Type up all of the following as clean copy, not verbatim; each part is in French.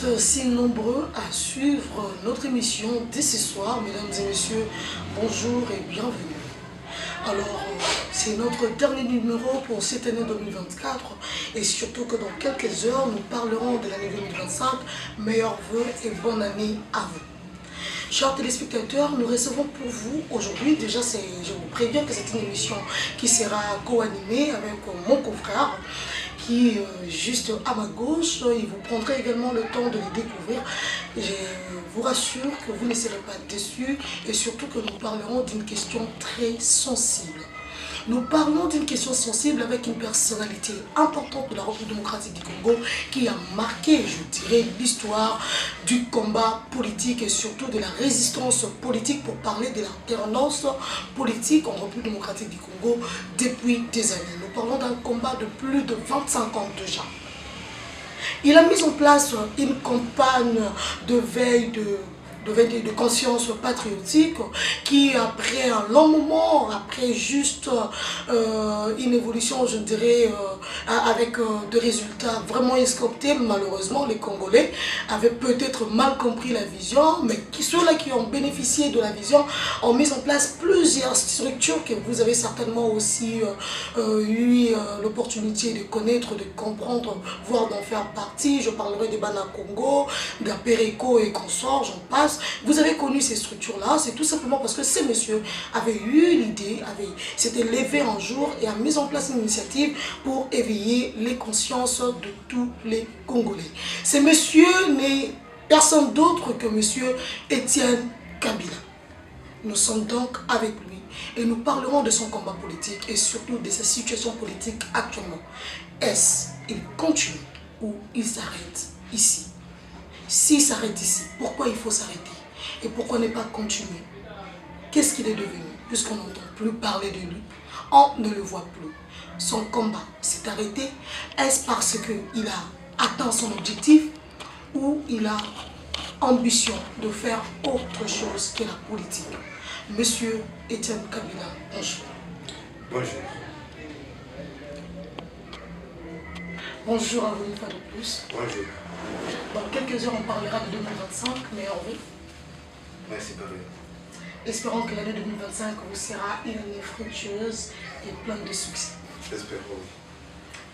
êtes si nombreux à suivre notre émission dès ce soir, mesdames et messieurs, bonjour et bienvenue. Alors, c'est notre dernier numéro pour cette année 2024 et surtout que dans quelques heures, nous parlerons de l'année 2025. Meilleurs vœux et bonne année à vous. Chers téléspectateurs, nous recevons pour vous aujourd'hui, déjà je vous préviens que c'est une émission qui sera co-animée avec mon confrère qui est juste à ma gauche. Il vous prendra également le temps de les découvrir. Je vous rassure que vous ne serez pas déçus et surtout que nous parlerons d'une question très sensible. Nous parlons d'une question sensible avec une personnalité importante de la République démocratique du Congo qui a marqué, je dirais, l'histoire du combat politique et surtout de la résistance politique pour parler de l'alternance politique en République démocratique du Congo depuis des années. Nous parlons d'un combat de plus de 25 ans déjà. Il a mis en place une campagne de veille de conscience patriotique qui après un long moment, après juste une évolution je dirais avec des résultats vraiment escomptés, malheureusement les Congolais avaient peut-être mal compris la vision, mais ceux-là qui ont bénéficié de la vision ont mis en place plusieurs structures que vous avez certainement aussi eu l'opportunité de connaître, de comprendre, voire d'en faire partie. Je parlerai des Bana Congo, de la Péréco et consorts, j'en passe. Vous avez connu ces structures-là, c'est tout simplement parce que ces messieurs avaient eu l'idée, s'étaient levés un jour et a mis en place une initiative pour éveiller les consciences de tous les Congolais. Ces messieurs n'est personne d'autre que monsieur Étienne Kabila. Nous sommes donc avec lui et nous parlerons de son combat politique et surtout de sa situation politique actuellement. Est-ce qu'il continue ou il s'arrête ici? S'il s'arrête ici, pourquoi il faut s'arrêter? Et pourquoi ne pas continuer? Qu'est-ce qu'il est devenu? Puisqu'on n'entend plus parler de lui, on ne le voit plus. Son combat s'est arrêté. Est-ce parce qu'il a atteint son objectif ou il a ambition de faire autre chose que la politique? Monsieur Étienne Kabila, bonjour. Bonjour. Bonjour à vous une fois de plus. Bonjour. Dans quelques heures, on parlera de 2025, mais en vrai. Merci, pareil. Espérons que l'année 2025 vous sera une année fructueuse et pleine de succès. J'espère, oui.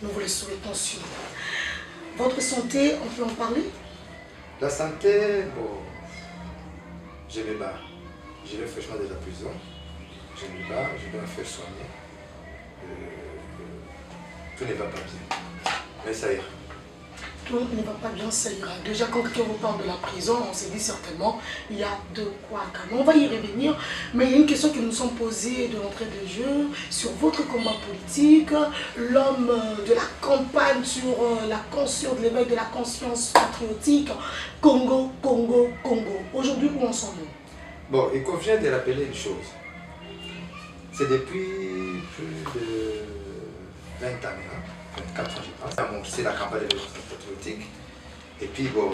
Nous vous le souhaitons sur. Votre santé, on peut en parler? La santé, bon, je me bats. Je vais fraîchement de la prison. Je me bats, je dois me faire soigner. Tout ne va pas bien. Mais ça ira. Tout ne va pas bien, ça ira. Déjà, quand quelqu'un vous parle de la prison, on s'est dit certainement, il y a de quoi calmer. On va y revenir, mais il y a une question qui nous sont posées de l'entrée de jeu sur votre combat politique, l'homme de la campagne sur la conscience, l'éveil de la conscience patriotique, Congo, Congo, Congo. Aujourd'hui, où en sommes-nous? Bon, il convient de rappeler une chose. C'est depuis plus de 20 années, 24 ans je pense. C'est la campagne de l'Éveil patriotique. Et puis bon,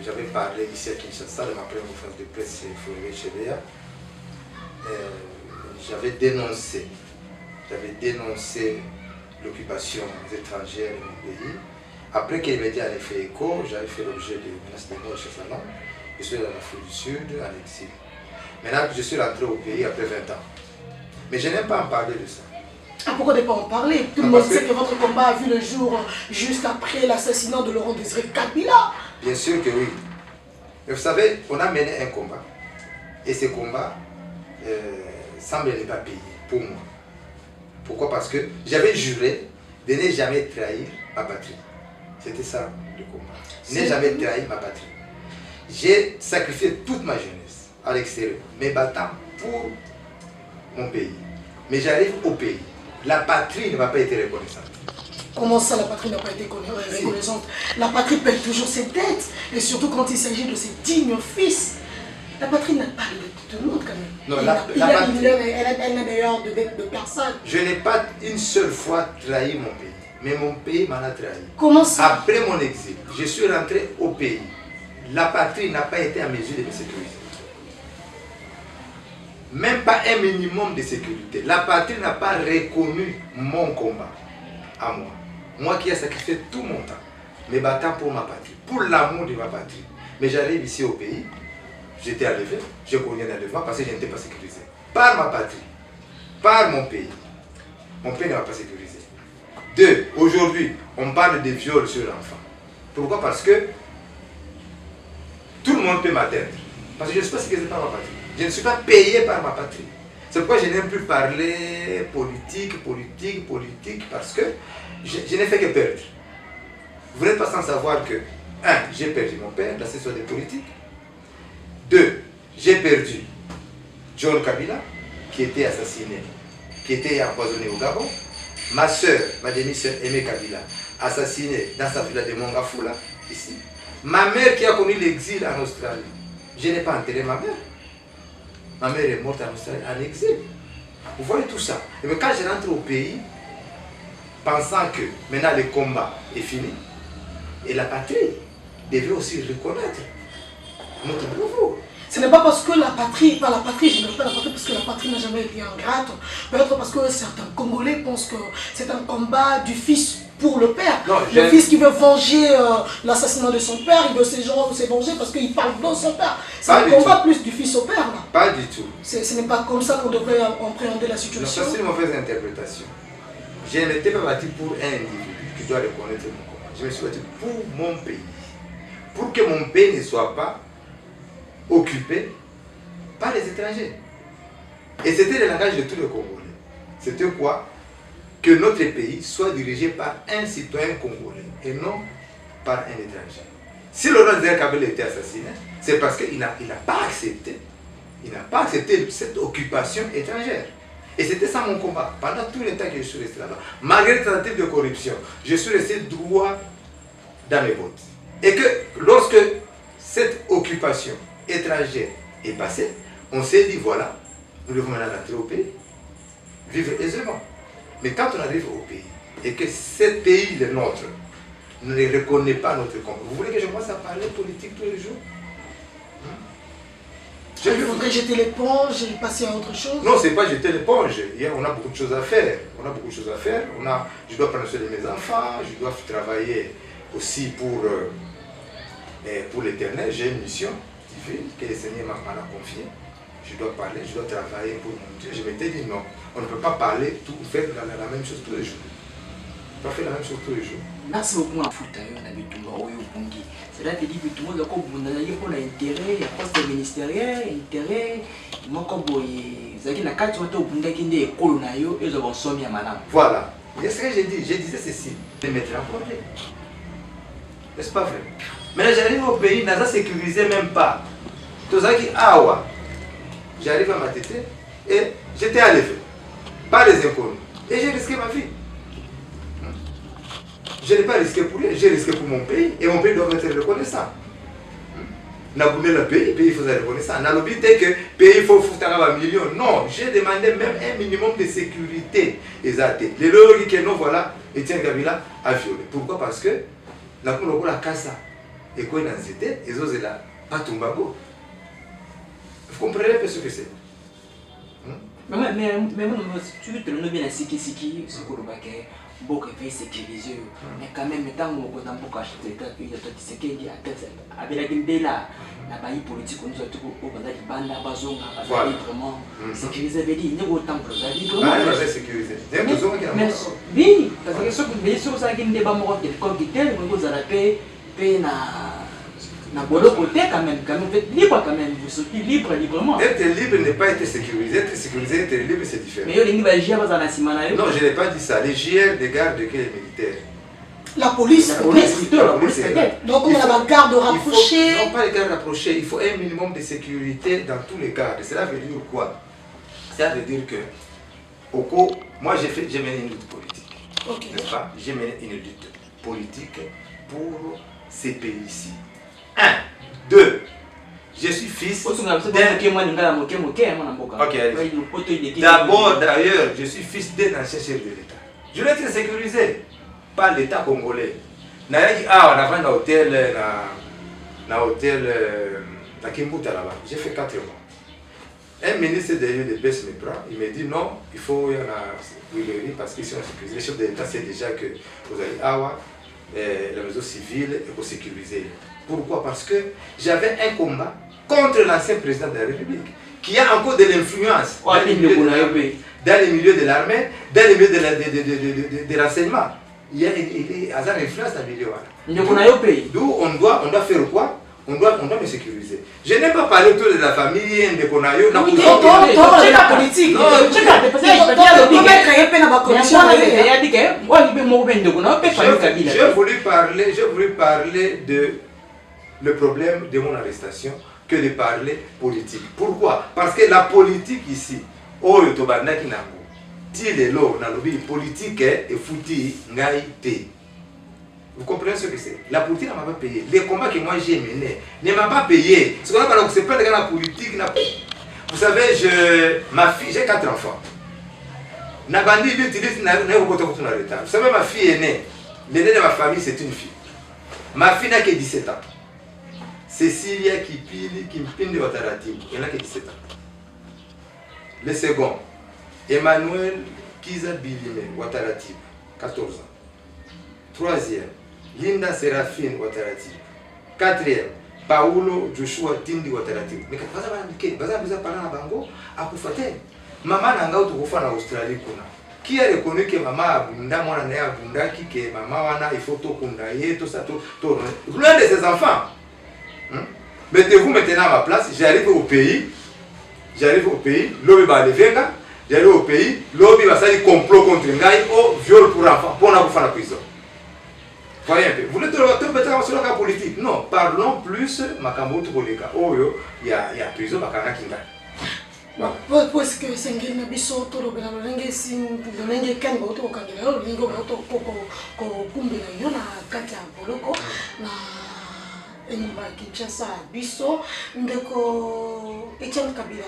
j'avais parlé ici à Kinshasa de ma première conférence de presse Fourier Chebea. J'avais dénoncé l'occupation étrangère de mon pays. Après que les médias avaient fait écho, j'avais fait l'objet de menaces de mort chez Fanon. Je suis dans l'Afrique du Sud, en exil. Maintenant, je suis rentré au pays après 20 ans. Mais je n'aime pas en parler de ça. Ah, pourquoi ne pas en parler? Tout le monde sait que votre combat a vu le jour juste après l'assassinat de Laurent Désiré Kabila. Bien sûr que oui. Mais vous savez, on a mené un combat. Et ce combat semble ne pas payer pour moi. Pourquoi? Parce que j'avais juré de ne jamais trahir ma patrie. C'était ça le combat. Ne jamais trahir ma patrie. J'ai sacrifié toute ma jeunesse à l'extérieur, me battant pour mon pays. Mais j'arrive au pays. La patrie ne va pas être reconnaissante. Comment ça, la patrie n'a pas été reconnaissante? La patrie paie toujours ses dettes, et surtout quand il s'agit de ses dignes fils. La patrie n'a pas de tout le monde quand même. Non, elle n'a d'ailleurs de dette de personne. Je n'ai pas une seule fois trahi mon pays, mais mon pays m'en a trahi. Comment ça? Après mon exil, je suis rentré au pays. La patrie n'a pas été en mesure de me sécuriser. Même pas un minimum de sécurité. La patrie n'a pas reconnu mon combat à moi. Moi qui ai sacrifié tout mon temps, me battant pour ma patrie, pour l'amour de ma patrie. Mais j'arrive ici au pays, j'étais enlevé, je connais l'enlèvement parce que je n'étais pas sécurisé. Par ma patrie, par mon pays. Mon pays n'est pas sécurisé. 2. Aujourd'hui, on parle de viol sur l'enfant. Pourquoi? Parce que tout le monde peut m'atteindre. Parce que je ne suis pas sécurisé par ma patrie. Je ne suis pas payé par ma patrie. C'est pourquoi je n'aime plus parler politique, parce que je n'ai fait que perdre. Vous n'êtes pas sans savoir que, 1. J'ai perdu mon père, là c'est sur des politiques. 2. J'ai perdu John Kabila, qui était assassiné, qui était empoisonné au Gabon. Ma soeur, ma demi-soeur Aimé Kabila, assassinée dans sa villa de Mongafula, ici. Ma mère qui a connu l'exil en Australie. Je n'ai pas enterré ma mère. Ma mère est morte en Australie en exil. Vous voyez tout ça. Et mais quand je rentre au pays, pensant que maintenant le combat est fini, et la patrie devait aussi reconnaître notre bravoure. Ce n'est pas parce que la patrie, pas la patrie, je ne pas la patrie parce que la patrie n'a jamais été ingrate, peut-être parce que certains Congolais pensent que c'est un combat du fils pour le père. Non, le fils qui veut venger l'assassinat de son père, il veut se venger parce qu'il parle dans son père. C'est un combat plus du fils au père. Là. Pas du tout. Ce n'est pas comme ça qu'on devrait appréhender la situation. Non, ça c'est une mauvaise interprétation. Je n'étais pas battu pour un individu qui doit reconnaître mon combat. Je me suis battu pour mon pays. Pour que mon pays ne soit pas occupé par les étrangers. Et c'était le langage de tous les Congolais. C'était quoi? Que notre pays soit dirigé par un citoyen congolais et non par un étranger. Si Laurent Kabila était assassiné, c'est parce qu'il n'a pas accepté. Il n'a pas accepté cette occupation étrangère. Et c'était ça mon combat. Pendant tout le temps que je suis resté là-bas, malgré les tentatives de corruption, je suis resté droit dans mes votes. Et que lorsque cette occupation étrangère est passée, on s'est dit voilà, nous devons maintenant rentrer au pays, vivre aisément. Mais quand on arrive au pays et que ce pays, le nôtre, ne reconnaît pas notre combat, vous voulez que je commence à parler politique tous les jours? Il faudrait jeter l'éponge et passer à autre chose? Non, c'est pas jeter l'éponge. On a beaucoup de choses à faire. Je dois prendre soin de mes enfants, je dois travailler aussi pour l'éternel. J'ai une mission divine que le Seigneur m'a confiée. Je dois parler, je dois travailler pour mon Dieu. Je m'étais dit non, on ne peut pas parler, faire la même chose tous les jours. On ne peut pas faire la même chose tous les jours. Merci beaucoup à Foutayo, on a vu tout le monde au Pongi. C'est-à-dire que tout le monde a intérêt, il y a poste ministériel, intérêt, il y a une carte qui est colonnaire et ils ont sommet à madame. Voilà, c'est ce que j'ai dit, je disais ceci, de mettre en problème. N'est-ce pas vrai? Mais j'arrive au pays, n'a pas sécurisé même pas. Tout ça qui awa. J'arrive à ma tête et j'étais enlevé par les inconnus. Et j'ai risqué ma vie. Je n'ai pas risqué pour rien, j'ai risqué pour mon pays et mon pays doit être reconnaissant. N'abonner le pays il faut être reconnaissant. N'a l'objet que le pays faut foutre un million. Non, j'ai demandé même un minimum de sécurité. Exact. Les logiques que nous voilà, Etienne Kabila a violé. Pourquoi? Parce que la cour la casa et quoi dans cette et eux là pas Tumbago. Vous comprenez un peu ce que c'est? Mais tu veux te le nommer à Siki, ce qu'on va faire, beaucoup de sécuriser. Mais quand même, tant qu'on a beaucoup acheté, il y a tout ce qui est avec la Gimbela, la baille politique, on nous a tout au Banda di Banda, Bazonga, librement. Sécuriser, veut dire, il y a autant de choses. Ah, c'est sécurisé. Oui, parce que ce que vous avez dit, c'est quelqu'un qui tel, vous avez payé na bolo côté quand même, vous êtes libre quand même, vous sortez librement. Être libre n'est pas être sécurisé, être libre c'est différent. Mais il y a des gens qui ont non, je n'ai pas dit ça. Les JR, des gardes que les militaires. La police peut-être. Donc on a la garde rapprochée. Non, pas les gardes rapprochés, il faut un minimum de sécurité dans tous les gardes. Cela veut dire quoi? Cela veut dire que, au cours, moi j'ai mené une lutte politique. Okay. N'est-ce pas? J'ai mené une lutte politique pour ces pays-ci. 1, 2, je suis fils D'abord, d'ailleurs, je suis fils d'un ancien chef de l'État. Je dois être sécurisé par l'État congolais. On a fait un hôtel, à Kimbuta là-bas. J'ai fait 4 mois. Un ministre de baisse mes bras, il m'a dit non, il faut y en a parce qu'ici on sécurise. Le chef de l'État sait déjà que vous allez la maison civile et pour sécuriser. Pourquoi? Parce que j'avais un combat contre l'ancien président de la République, qui a encore de l'influence dans les milieux de l'armée, dans les milieux des renseignements. Il y a une influence dans le milieu. D'où on doit faire quoi? On doit me sécuriser. Je n'ai pas parlé autour de la famille, de Konayo. Non, c'est la politique. J'ai voulu parler de le problème de mon arrestation que de parler politique. Pourquoi? Parce que la politique ici, politique est foutu, vous comprenez ce que c'est? La politique ne m'a pas payé. Les combats que moi j'ai menés ne m'a pas payé. Ce qu'on appelle c'est pas de la politique. Vous savez, ma fille, j'ai 4 enfants. Vous savez, ma fille est née. L'aînée de ma famille, c'est une fille. Ma fille n'a que 17 ans. Cécilia Kimpindi Wataratibu, elle n'a que 17 ans. Le second, Emmanuel Kiza Bilime Wataratibu, 14 ans. Troisième, Linda Séraphine Wataratibu. Quatrième, Paulo Joshua Tindi Wataratibu. Mais quand vous avez parlé à Bango, à Koufate, maman n'a pas été en Australie. Qui a reconnu que maman a bunda, moi n'a pas bunda, que maman a il faut tout kundaye, tout ça, tout. L'un de ses enfants. Mettez-vous maintenant à ma place, j'arrive au pays, l'homme va aller venga, j'arrive au pays, l'homme va faire complot contre Ngaï, au viol pour enfants, pour nous faire la prison. Voyez un peu. Vous voulez tout mettre sur la politique? Non, parlons plus, Makambo Tukoleka. Oh, il y a prison, Makana Kinga. Parce que c'est un nabiso toro bela lenge sin lenge kan boto kangela lingo boto ko kumbela yona kati ya boloko na enyumba Kinshasa biso ndeko Etienne Kabila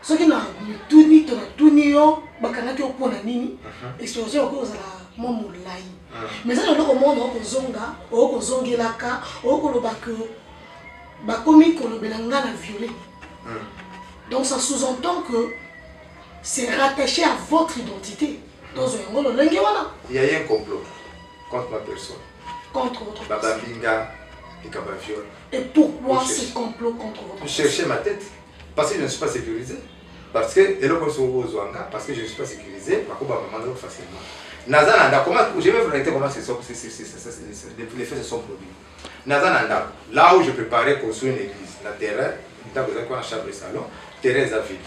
soki na tuni to na tuni yo bakanga to pona nini explosion ko za mo mulai mais ça le monde ko zonga o ko zongelaka o ko lobaka bakomi ko lobelanga na violer. Donc ça sous-entend que c'est rattaché à votre identité. Dans un monde, il y a eu un complot contre ma personne. Contre votre personne. Baba Binga et Kabaviol. Et pourquoi ce complot contre votre personne? Chercher ma tête. Parce que je ne suis pas sécurisé. Parce que parce que je ne suis pas sécurisé. Parce que je ne facilement. Nazananda, je vais vous raconter comment les faits se sont produits. Nazananda, là où je préparais construire une église, la terre, on a chambre de salon, Thérèse a vécu.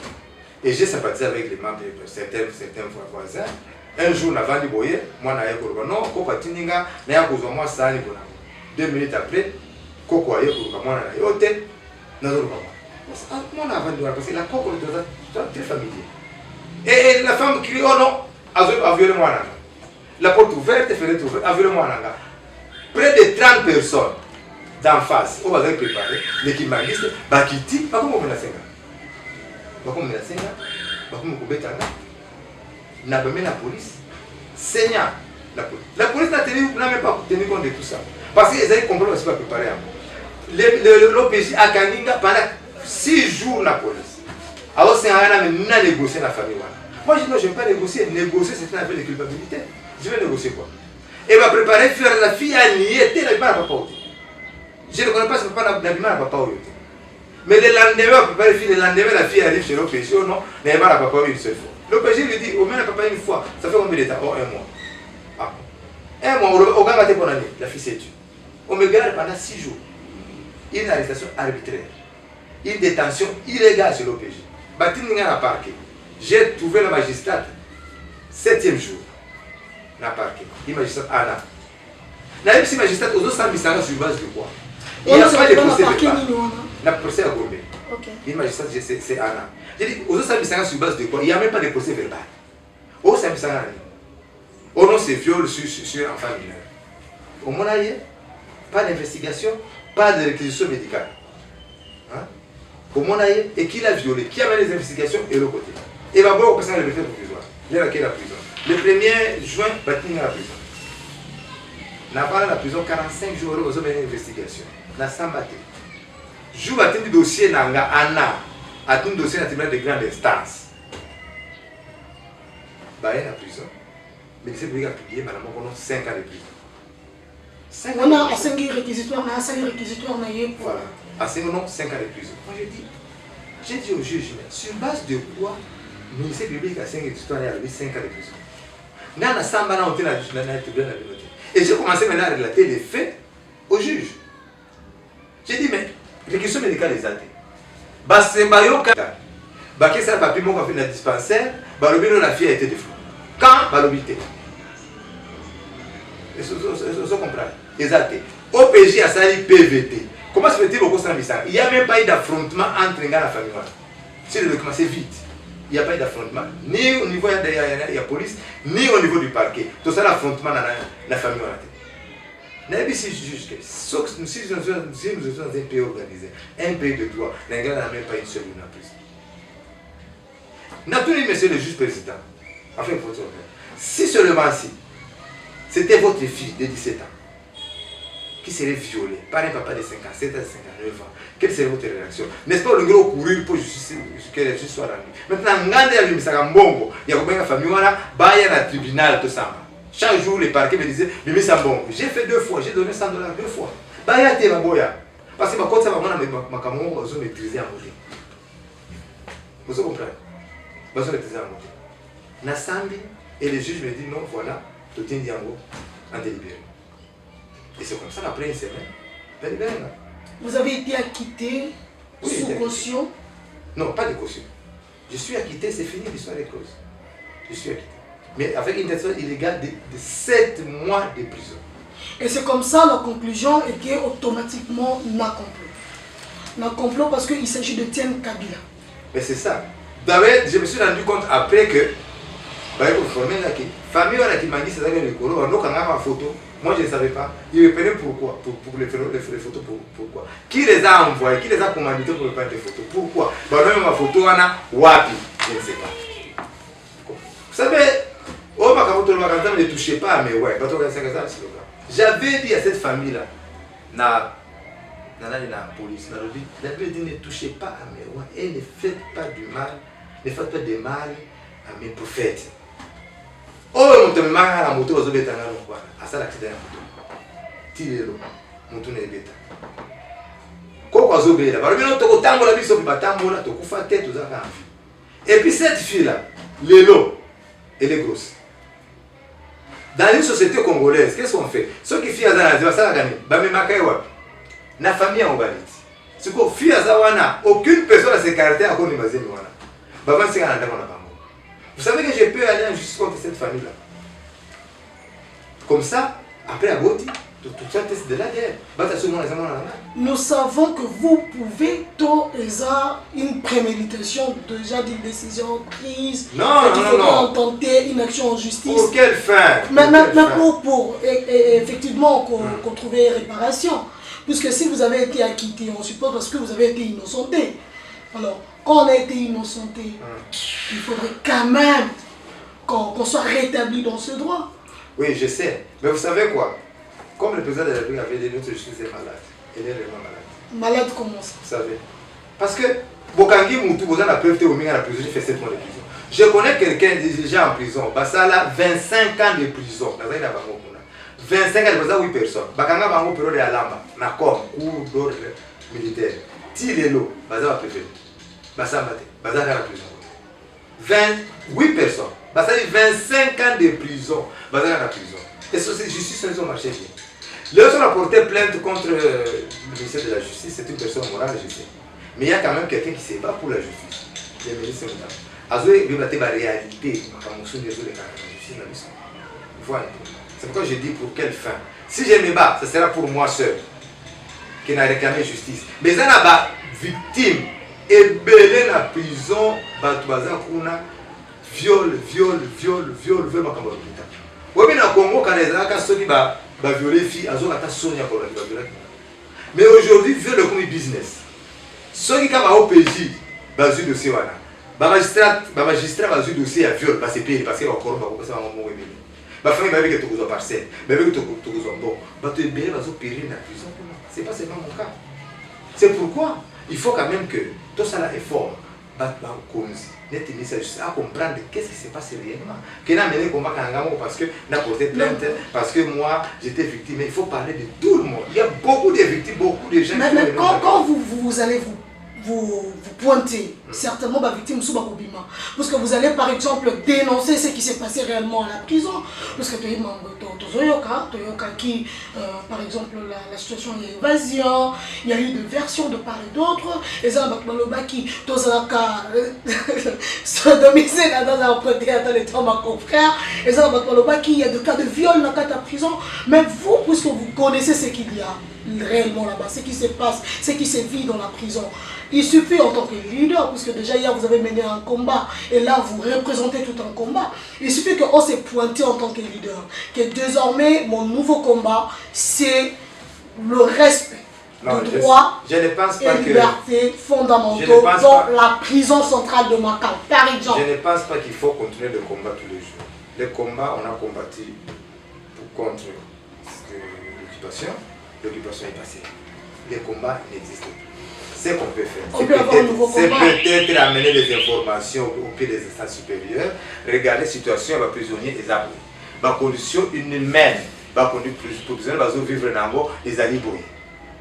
Et j'ai sympathisé avec les membres de certains voisins. Un jour, avant de boyer, moi, je suis allé non, Koko Tininga, je suis allé 2 minutes après, Koko aye pour moi, je suis allé parce que la Koko est très familier. Et la femme crie, oh non, a violé moi. La porte ouverte, fenêtre ouverte, a violé moi. Près de 30 personnes d'en face, on va préparer l'équipe maliste, Bakiti, pas comme on me l'a fait. N'a pas mis la police. Seigneur, la police. La police n'a même pas tenu compte de tout ça. Parce qu'ils avaient compris aussi pas préparé. L'OPJ à Kaninga pendant 6 jours la police. Alors c'est un an mais n'a négocié la famille. Moi je dis non, je ne vais pas négocier. Négocier c'est un affaire de culpabilité. Je vais négocier quoi? Et va préparer faire la fille à nier, elle n'a pas papa. Je ne connais pas ce papa n'a pas papa. Mais le lendemain, la fille arrive chez l'OPJ, oh non, n'a pas papa une seule fois. L'OPJ lui dit, au moins papa une fois, ça fait combien de temps? Oh, 1 mois. Ah. 1 mois, au Gama pour l'année, la fille s'est tuée. On me garde pendant 6 jours. Une arrestation arbitraire. Une détention illégale sur l'OPJ. Batine n'a parqué. J'ai trouvé la magistrate, 7e jour, n'a parqué. La magistrate Anna. La magistrate, aux autres, ça sur base de quoi? Il n'y a pas de procès verbal. La procès à Gombe. Une magistrate, c'est Anna. J'ai dit, aux autres, ça sur base de quoi? Il n'y a même pas de procès verbal. Au ça au nom, c'est viol sur un famille. Au moins, pas d'investigation, pas de réquisition médicale. Hein? Au moins, et qui l'a violé? Qui a mené les investigations et l'autre côté? Et va voir au passage de la liberté provisoire. Il y a la prison. Le 1er juin, il va la prison. N'a pas la prison 45 jours aux hommes d'investigation. N'a pas battu. Je vais atteindre le dossier Nanga Anna, atteindre le dossier national de grande instance. Bah, il y a la prison. Mais c'est public a publié, madame, on a 5 ans de prison. On a 5 réquisitoires, on a 5 réquisitoires. Voilà. À ce moment, 5 ans de prison. Moi, j'ai dit au juge, mais sur base de quoi le ministère public a 5 réquisitoires et a levé 5 ans de prison. Et j'ai commencé maintenant à relater les faits au juge. J'ai dit, mais les questions médicales les athées. Qu'est-ce que papier mon fait dans le dispensaire, la fille a été déflue. Quand balobité. Vous comprenez? Les athées. OPJ a sali PVT. Comment se fait-il au cours de il n'y a même pas eu d'affrontement entre les gars et la famille. C'est le document, c'est vite. Il n'y a pas eu d'affrontement, ni au niveau de la police, ni au niveau du parquet. Tout ça, l'affrontement dans la famille. Si nous sommes dans un pays organisé, un pays de droit, les gars n'ont même pas une seule lune en prison. N'a tout dit, monsieur le juge président. Enfin, il faut se remettre. Si seulement si, c'était votre fille de 17 ans qui serait violée par un papa de 57 à 59 ans, quelle serait votre réaction? N'est-ce pas le gros courir pour que la justice soit rendue? Maintenant, il y a combien de familles, il y a un tribunal, tout ça. Chaque jour, les parquets me disaient, j'ai fait 2 fois, j'ai donné 100 $2 fois. Parce que quand ça va, ma caméra, je vais maîtriser en moté. Vous comprenez? Je vais maîtriser en moté. Nasambi, et le juge me dit, non, voilà, tout est dit en délibéré. Et c'est comme ça qu'après une semaine, vous avez été acquitté sous caution? Non, pas de caution. Je suis acquitté, c'est fini l'histoire des causes. Je suis acquitté. Mais avec une détention illégale de 7 mois de prison. Et c'est comme ça la conclusion est qu'il y a automatiquement un complot. Un complot parce qu'il s'agit de Tienne Kabila. Mais c'est ça. D'abord, je me suis rendu compte après que famille qui m'a dit c'est ça que le colo, on a ma photo. Moi je ne savais pas. Il me prenait pourquoi? Pour les photos, pourquoi? Qui les a envoyés? Qui les a commandités pour prendre des photos? Pourquoi? Même ma photo, on a Wapi. Je ne sais pas. Vous savez, ne touchez pas, mais ouais, j'avais dit à cette famille-là, la police, la police dit ne touchez pas à mes rois et ne faites pas du mal, ne faites pas de mal à mes prophètes. Oh, mon mari a la moto, vous avez à ça l'accident de la moto. Tirez-le, mon tour n'est bêta. Quoi vous avez là? Et puis cette fille-là, Lélo, elle est grosse. Dans une société congolaise, qu'est-ce qu'on fait? Ceux qui font ça, la famille en Obalit. Ce qu'on fait, aucune personne à ses caractères à cause de Mazé. Vous savez que je peux aller en justice contre cette famille-là. Comme ça, après la Goti, tout ça test de l'ADN. Nous savons que vous pouvez une préméditation déjà d'une décision prise. Non, qu'il faut tenter une action en justice. Pour quelle fin? Pour effectivement qu'on trouve réparation. Puisque si vous avez été acquitté, on suppose parce que vous avez été innocenté. Alors, quand on a été innocenté, il faudrait quand même qu'on soit rétabli dans ce droit. Oui, je sais. Mais vous savez quoi? Comme le président de la République avait dit, notre justice est malade. Elle est vraiment malade. Malade comment ça? Vous savez? Parce que, Bokangi Moutou, vous avez la preuve au milieu de la prison, j'ai fait 7 mois de prison. Je connais quelqu'un déjà en prison, Basala, 25 ans de prison. 25 ans de prison, 8 personnes. Bakanga Bango, période de la Lamba, Nakom, cours d'ordre militaire. Tilelo, Baza va préférer. Basambate, Baza dans la prison. 28 personnes. Basali, 25 ans de prison. Baza dans la prison. Et ça, c'est justice, ils ont marché bien. Les autres ont porté plainte contre le ministère de la Justice, c'est une personne morale, je sais. Mais il y a quand même quelqu'un qui se bat pour la justice. Les ministres sont là. Azoé, il y a une réalité, voilà. C'est pourquoi je dis pour quelle fin. Si je me bats, ce sera pour moi seul qui n'a réclamé justice. Mais il y a des victimes ébellées dans la prison, viol, oui, mais au Congo, quand les gens sont violés, mais aujourd'hui, viol est comme un business. Ceux qui ont OPJ, basé dossier, magistrat, basé dossier à viol, parce que parce qu'il y a encore un peu de famille va avec tout parcelle, mais avec tout bon, tu es bien dans périr dans la prison. C'est pas seulement mon cas. C'est pourquoi il faut quand même que tout ça là est fort. net ministre juste à comprendre qu'est-ce qui se passe réellement. Qu'il a mené le combat parce que n'a porté plainte, parce que moi j'étais victime. Il faut parler de tout le monde. Il y a beaucoup de victimes, beaucoup de gens. Mais quand vous allez vous pointer, certainement la victime sous Bakobima. Parce que vous allez par exemple dénoncer ce qui s'est passé réellement à la prison. Parce que Toyoka qui, par exemple, la situation, il y a évasion, il y a eu des versions de part et d'autre. Et ça, qui, sodomisé dans un prêté à les temps, ma confrère. Et ça, il y a des cas de viol dans la prison. Mais vous, puisque vous connaissez ce qu'il y a réellement là-bas, ce qui se passe, ce qui se vit dans la prison, il suffit en tant que leader, puisque déjà hier vous avez mené un combat et là vous représentez tout un combat, il suffit qu'on s'est pointé en tant que leader, que désormais mon nouveau combat c'est le respect de droits et libertés fondamentaux dans la prison centrale de Makala, par exemple. Je ne pense pas qu'il faut continuer le combat tous les jours. Le combat, on a combattu contre l'occupation. L'occupation est passée. Les combats n'existent plus. Ce qu'on peut faire, c'est peut-être amener des informations au pied des instances supérieures, regarder la situation des prisonniers et des abris. Les conditions inhumaines, les prisonniers vivre dans les alibouilles.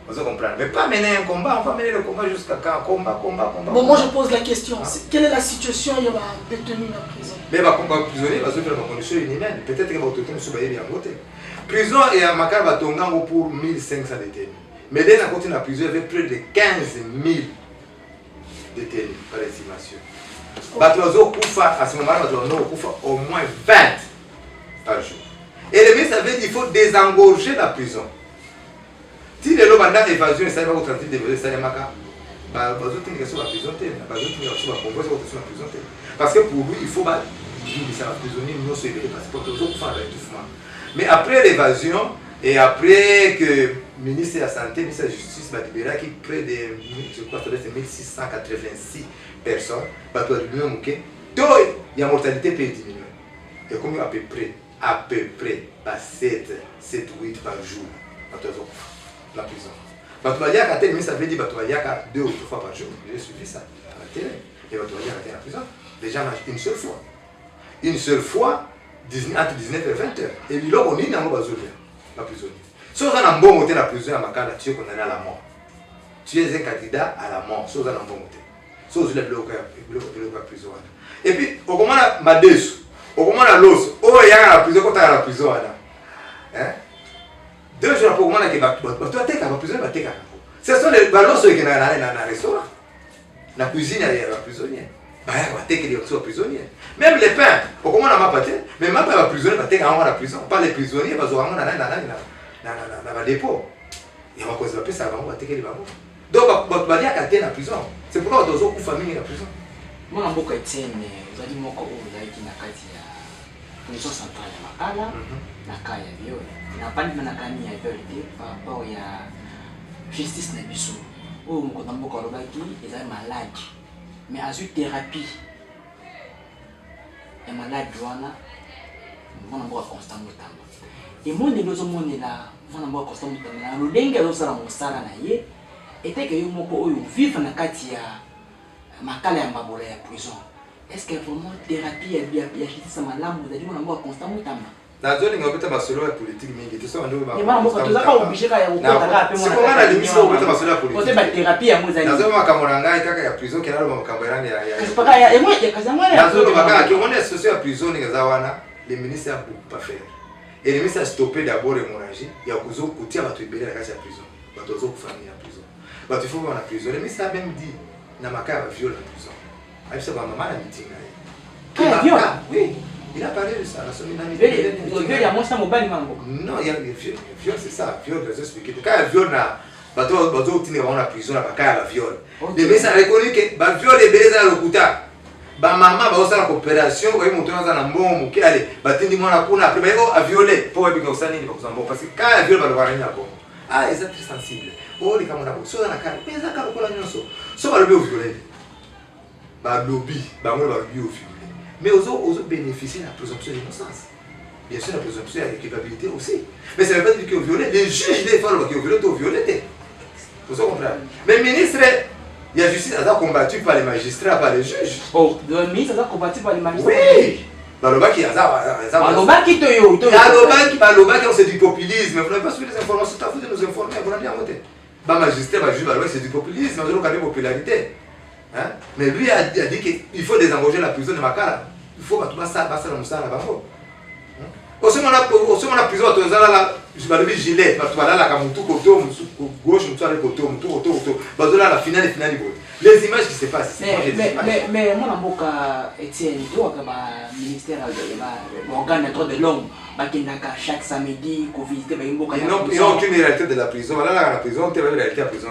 Vous comprenez? Mais pas mener un combat, on va mener le combat jusqu'à quand? Combat. Bon, moi je pose la question, quelle est la situation il y a des détenus dans la prison? Mais les prisonniers vont vivre dans des conditions inhumaines. Peut-être que les détenus sont bien votés. Prison et à Makala pour 1500 détenus. Mais dès la côté de la prison, il y avait plus de 15 000 détenus par estimation. À ce moment-là, au moins 20 par jour. Et le ministre avait dit qu'il faut désengorger la prison. Si les gens ont une évasion, ça va vous traiter d'évasion, ça va la prison. Parce que pour lui, il faut que les prisonniers ne soient pas étouffement. Mais après l'évasion, et après que le ministre de la Santé, le ministre de la Justice, qui près de, je crois, 1686 personnes, il y a mortalité peut diminuer. Il y a combien à peu près 7, 8 par jour la prison. Le ministre avait dit 2 ou 3 fois par jour. J'ai suivi ça à la télé. Et la prison, les gens mangent une seule fois. Une seule fois, entre 19 et 20 heures. Et là, on est dans la prison. Si on a un bon côté la prison à Makala, tu es condamné à la mort. Tu es un candidat à la mort. Si on a un bon côté. Si on a la prison. Et puis, au moment de Madesu, au moment de l'os, il y a la prison, quand tu as la prison. 2 jours après, au moment de la prison, ce sont les ballons qui sont dans le restaurant. La cuisine, il y a la prisonnière. Prisonniers. Même les pains, au moment de ma pâté, mais même pas les prisonniers, la prison. Pas les prisonniers, parce qu'ils sont dans le dépôt. Et on va causer la paix, ça va les ballons. Donc, on va dire qu'il y a la prison. C'est pourquoi on doit famille la prison. Moi, je suis un peu de prison centrale de Makala, na viol. Na pas de viol par rapport à justice na biso. Oh, mon compte ils sont malades. Mais à une thérapie, un malade douana, on a constamment. Et mon négoce est là, on a constamment. Le lingue est là, on s'arrête naïe. Et dès que vous vivez dans la Katia, Makala et Mabola à prison. Est-ce que vraiment thérapie est bien justice malade? Vous avez dit on a constamment. La zone est pas seulement politique, mais tout ça on doit. Mais moi, je suis pas obligé à vous c'est comment la démission est pas seulement politique. Côté la thérapie à moi ça. La zone Makamoranga est à prison qui est là le Makamoranga ya. C'est pas et moi il y a quasiment la zone Makala qui on est associé à prison ni Zawana, les ministres a beaucoup pas faire. Et les ministres a stoppé d'abord l'hémorragie, il y a kuzo kutia ba libérer la case à prison. Ba tozo ku famille à prison. Ba tu faut voir la prison. Les ministres a même dit na Makala viol la prison. Aí ça va maman la meeting là. Qui viol? Oui. Il a parlé de ça, la solidarité. Il y a moins ça, mobile, non, il y a le viol, c'est ça. Viol, je vais expliquer. Quand il y a viol, bateau qui est dans la prison, quand il y a viol. Les médecins reconnaissent que le viol est belé dans le couta. Maman va faire la coopération, va monter dans un bon, qui allait, battre mon apône après, va violer. Pour que ça n'ait pas parce que quand il y a viol, va le voir rien. Ah, ils sont très sensibles. Oh, les camarades, soit dans la carrière, mais ça, quand on a un soit va le violer. Va lobby, va le violer. Mais aux autres bénéficient de la présomption d'innocence. Bien sûr, la présomption de la culpabilité aussi. Mais ça ne veut pas dire qu'ils ont violé. Les juges, les femmes qui ont violé, ils ont violé. Vous comprenez? Mais le ministre, Il y a justice combattue par les magistrats, par les juges. Oh, le ministre a combattu par les magistrats. Oui. Balobaki, c'est du populisme. Vous n'avez pas suivi les informations, c'est à vous de nous informer. Vous n'avez pas voté. Magistrat, juge, c'est du populisme. Nous avons une popularité. Hein? Mais lui a dit qu'il faut désengager la prison de Makala. Il faut que tout ça passe dans le sang là-bas. Aussi, on a prison, je vais dire gilet, tu vas là, comme tout côté, gauche, tu vas aller côté, tout, là, la finale. Les images qui se passent. Mais mon amour, Étienne, tu vois que le ministère de l'organe de l'homme, chaque samedi, qu'on visite, ils n'ont aucune réalité de la prison. Voilà, la prison, tu as une réalité à la prison.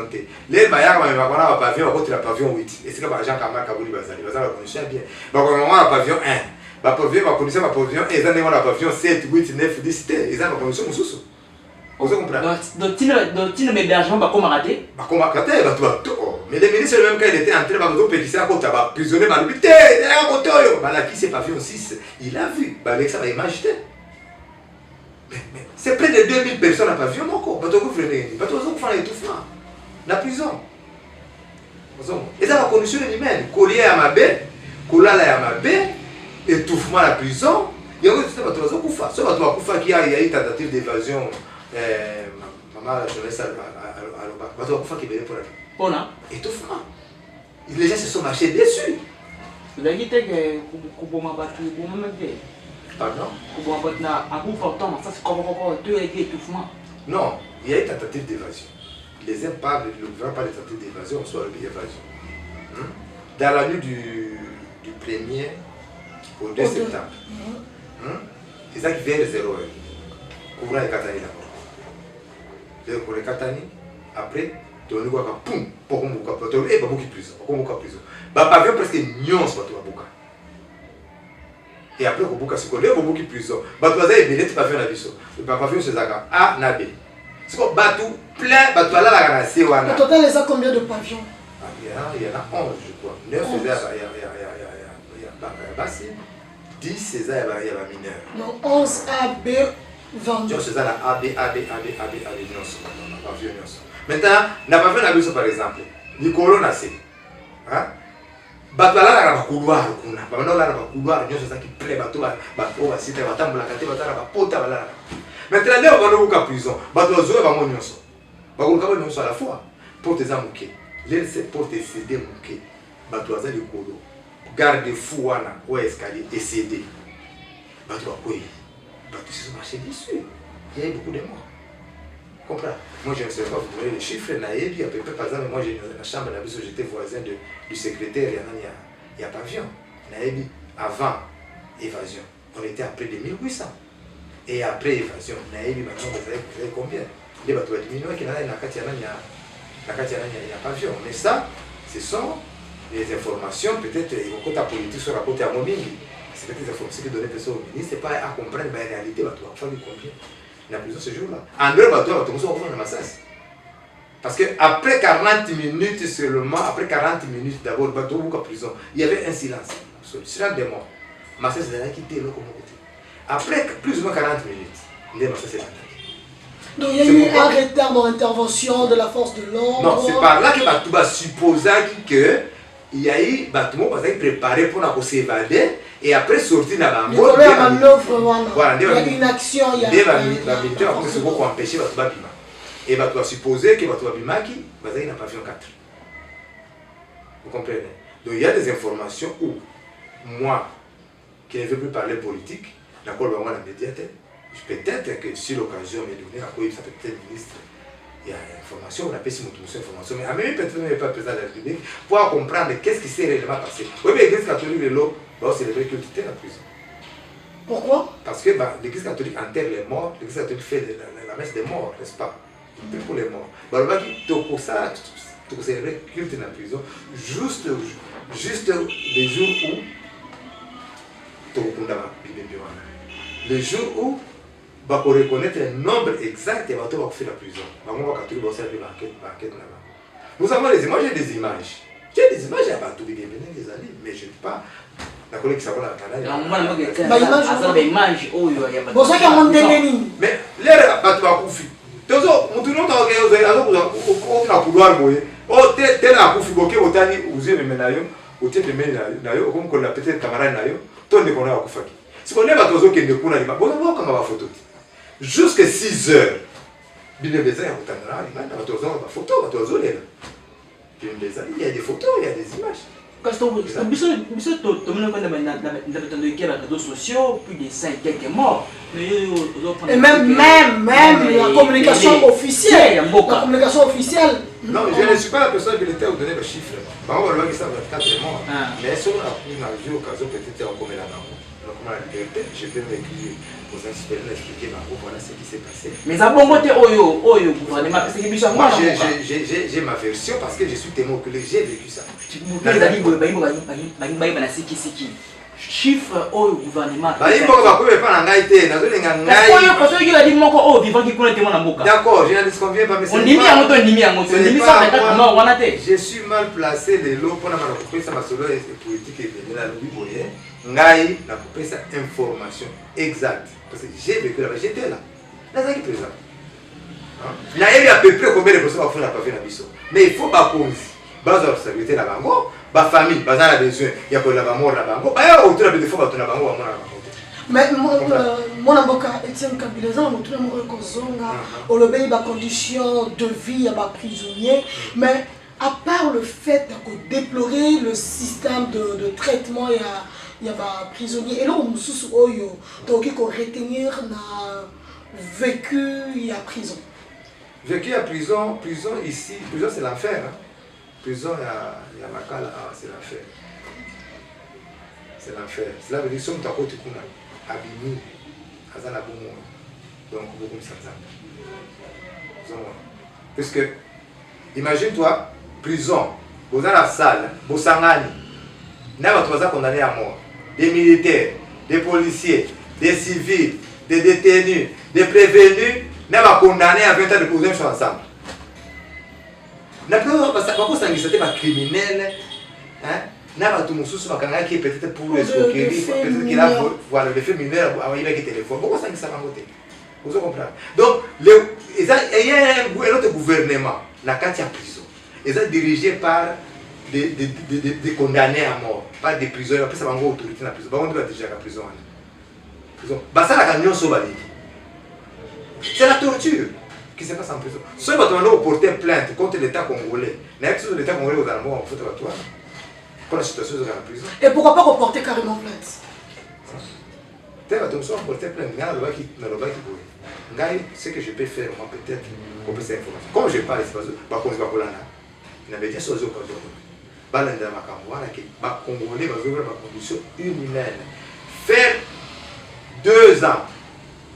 Les Bayards, on a un pavillon, on a un pavillon 8. Et c'est comme Jean Kamar Kabouli Bazali. Bazali, on connaît bien. Donc, on a un pavillon 1. Ma pavillon, et ils ont un pavillon 7, 8, 9, 10, ils ont un pavillon sous. Vous comprenez? Donc, tu ne m'hébergement pas comme raté? Mais les ministres, même quand il était entré, il a prisonnier, qui c'est pavillon 6, il a vu, avec ça, il m'a acheté. C'est près de 2000 personnes à pavillon, la prison. Ils ont la condition humaine, collier à ma baie, colala à ma baie, étouffement à la prison. Il y a un qui a eu tentative d'évasion. Maman, je laisse à l'Oba. Qui est pour la vie. On a étouffement. Les gens se sont marchés dessus. Vous avez dit que vous m'avez battu. Pardon? Vous m'avez battu à bout portant. Ça, c'est comme deux étouffements. Non, il y a eu tentative d'évasion. Les uns parlent, le gouvernement parle de tentative d'évasion, soit l'évasion. Dans la nuit du 1er au 2 septembre, ils ont vers les 0 heures. Couvrant les Katani là-bas. Pour les Katani, après, tu as dit poum, pour qu'on bouge. Tu as dit, eh, beaucoup plus. Pour qu'on bouge plus. Bah, pavillon presque nions, tu vas bouger. Et après, on bouge, c'est qu'on est beaucoup plus. Bah, tu vas dire, eh, tu pavillon la biso. Le pavillon, c'est ça. A, na, B. C'est qu'on bat tout plein, bah, tu vas là, la C, ou au total, les a combien de pavillons? Il y en a 11, je crois. 9, il y a 10, c'est ça, il y a mineur. Donc 11 A, B, 22. C'est ça, la A, B, maintenant, n'a pas fait la biso par exemple. Nicolo n'a C. Bato là na couloir kuna. Ba là na couloir, c'est ça qui plaît bato ba va citer ba tambola kate ba tara ba pota ba là. Maintenant là on va nous en prison. Bato zo ba mo nyonso. Ba ko ka nyonso à la fois. Porte za muke. Les porte CD muke. Bato za likolo. Garde fou wana o escalier et CD. Bato ba koyi. Bato se sont marchés dessus. Il y a eu beaucoup de morts. Comprends? Moi, je ne sais pas vous donner les chiffres. Par exemple, moi, j'ai dans la chambre, j'étais voisin du secrétaire, il y a pavillon. Avant évasion, on était à près de 1800. Et après évasion, maintenant, vous savez combien? Les bateaux diminuent, il y a pavillon. Mais ça, ce sont les informations, peut-être, ils vont côté politique sur la côté à Mobili. C'est peut-être des informations qui donnent au ministre, c'est pas à comprendre la réalité, il va falloir combien. La prison ce jour-là. En dehors, parce qu'après 40 minutes seulement, après 40 minutes d'abord, en prison, il y avait un silence. Silence des morts. Massa s'est quitté l'autre côté. Après plus ou moins 40 minutes, Massa s'est attaqué. Donc il y a eu un retard dans l'intervention de la force de l'ordre. Non, c'est par là que Batouba supposa que il y a eu Batouba préparé pour s'évader. Et après sortir dans la manœuvre, il y a une action, il y a la militaire après c'est pour empêcher Batouba Bima. Et Batouba supposer que Batouba Bima qui va dans pavillon 4. Vous comprenez? Donc il y a des informations où moi qui ne veux plus parler politique, d'accord, la médiateur, peut-être que si l'occasion m'est donnée, à quoi il s'appelle peut-être ministre, il y a information, on appelle si mon information, mais à même peut-être même pas président de la République, pour comprendre qu'est-ce qui s'est réellement passé. Oui, mais l'église catholique de l'eau, va célébrer que tu étais en prison. Pourquoi? Parce que l'église catholique enterre les morts, l'église catholique fait la messe des morts, n'est-ce pas? Il pour les morts. Alors, pour ça, tu célébrer culte dans la prison, juste les jours où les jours où on reconnaître le nombre exact et on va faire la prison. Nous avons des images, j'ai des images. J'ai des images à Batou, des années, mais je ne sais pas. La collègue qui s'appelle la image. Mais l'air à Batou a confié. On tel a kufi boke otani uzie meme na yo, otie meme na yo, comme qu'on l'a peut-être camarade na yo, ton de kona akufaki. Si on est batozo ke ndekuna liba, bon on va kanga ba photo. Jusqu'à 6 heures. Bine beza ya kutana na batozo ba photo, batozo lela. Bine beza, il y a des photos, il y a des images. Parce que biso to mena kwenda na betando qui les réseaux sociaux, plus de 5 quelques morts. Et même la communication officielle. La communication officielle. Non, je ne suis pas la personne qui était au donner le chiffre. Par contre, on va dire ça 24 morts. Mais si on a pris une occasion peut-être en commun là. Je peux m'écrire aux inspecteurs expliquer voilà ce qui s'est passé. Mais ça bon côté oyo gouvernement parce que moi j'ai ma version parce que je suis témoin oculaire, j'ai vécu ça. Chiffre au gouvernement. D'accord, je ne disconviens pas, mais je suis mal placé les lots pour la politique et ngai na kopesa information exacte parce que j'ai vécu là-bas, j'étais là qui présent il y a à peu près combien de personnes font la pas na biso mais il faut pas cause base responsabilité la bango ba famille baza na besoin ya ko la ba mort la bango ba ya autour de fois ba na bango ba mais mon avocat Etienne Kabila za mo tuna mo ko zonga au le pays ba condition de vie à ba prisonnier mais à part le fait de déplorer le système de traitement il y a des prisonniers et là on sous oyo donc il faut retenir na vécu il y a prison ici prison c'est l'enfer hein? Prison il y a makala c'est l'enfer cela veut dire somme ta côté kuna abimi azana bomo donc beaucoup de ça parce que imagine-toi prison vous dans la salle bosangani n'a pas trois condamnés à mort. Des militaires, des policiers, des civils, des détenus, des prévenus, n'a pas condamné à 20 ans de prison sur ensemble. N'a pas criminel, n'a pas tout le monde qui est peut-être pour escroquerie, peut-être qu'il a voilà le fait mineur avec le téléphone. Pourquoi ça va voter? Vous comprenez? Donc il y a un autre gouvernement, la Katia prison, ils sont dirigés par des condamnés à mort, pas des prisonniers. Après, ça va avoir autorité dans la prison. On doit déjà la prison. C'est la torture qui se passe en prison. Si on va porter plainte contre l'État congolais, l'État congolais aux Allemands, on fait pour la situation de la prison. Et pourquoi pas reporter carrément plainte? Porter plainte. Ce que je peux faire, moi, peut-être, pour cette information. Comme je parle, c'est pas comme il y avait des choses au Congolais, condition inhumaine. Faire 2 ans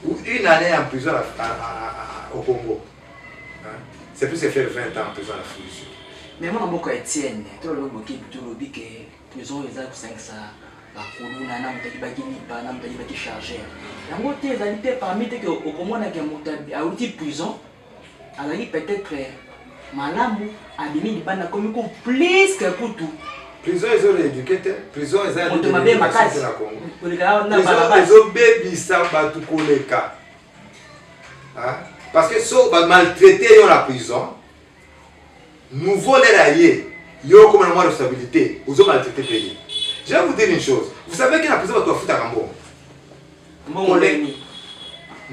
ou 1 année en prison au Congo, c'est plus que faire 20 ans en prison à la Fouille. Mais moi, je suis Etienne, tout le monde qui dit que prison est 500. Chargé. Parmi les gens qui prison, peut-être malamu abimi libana comme plus que tout prison ils ont éduqué prison ils ont éduqué ils ont bébisa batu koleka parce que so ba maltraité dans la prison nouveau les yo comme la responsabilité aux hommes maltraité pays. Je vais vous dire une chose, vous savez que la prison va tout foutre à Rambo.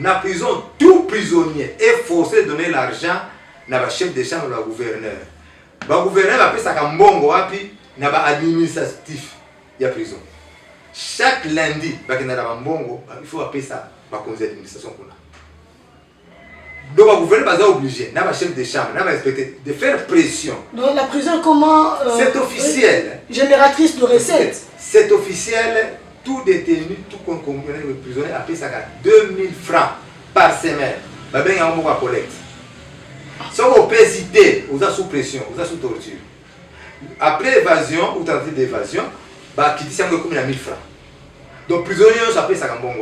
La prison tout prisonnier est forcé de donner l'argent na chef de chambre la gouverneur. Le gouverneur va payer ça mbongo wapi na ba administratif ya prison. Chaque lundi ba kena na mbongo, il faut payer ça ba conseil d'administration kuna. Donc le gouverneur va obligé na ba chef de chambre, na ba inspecteur de faire pression. Donc la prison comment c'est officiel, génératrice de recettes. C'est officiel, tout détenu, tout prisonnier a payé ça 2000 francs par semaine. Ba ben ya mbongo collecte. Si on peut hésiter, vous êtes sous pression, vous êtes sous torture. Après évasion ou tentative d'évasion, qui dit que vous avez 1000 francs. Donc, prisonnier, ça paye ça comme bon.